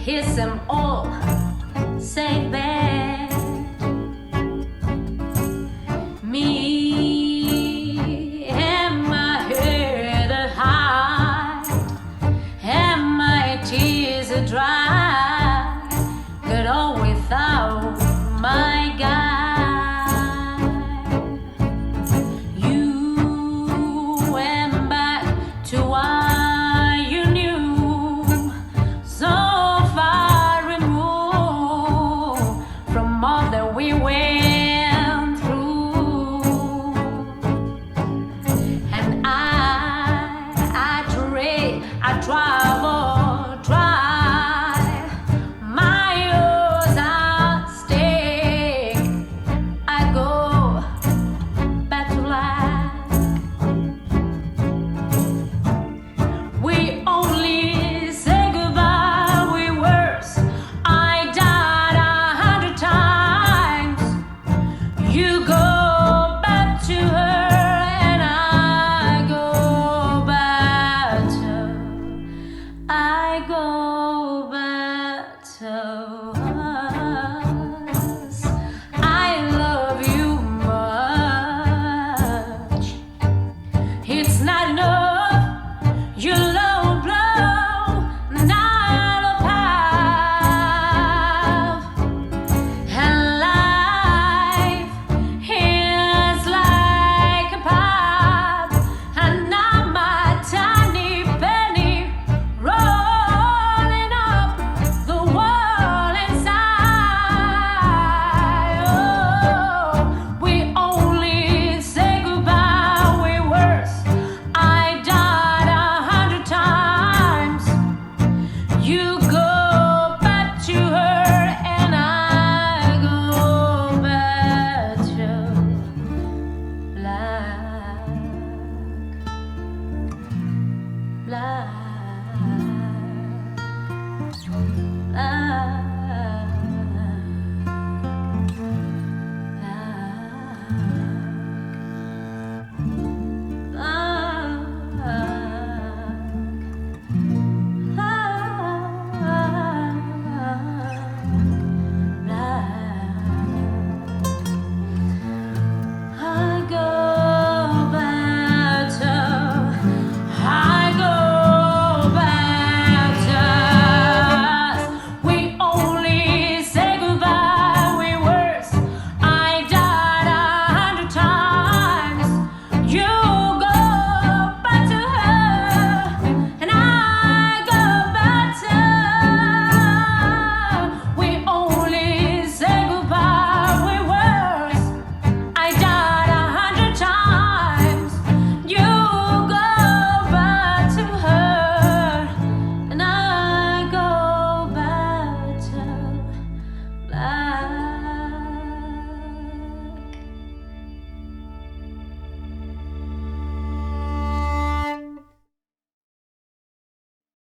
kiss them all, say that me and my head are high and my tears are dry, but all without my guy. You went back to what you knew, so far removed from all that we went through. And I travel, drive miles at stake. I go back to life. We only say goodbye, we worse. I died 100 times. You go back to her, and I go back to us. I love you much. It's not enough. You low blow, not a path. And life is like a path, and not my tiny penny rolling up the wall inside. Oh, we only say goodbye, we worse. I died 100 times. You go back to her, and I go back to black.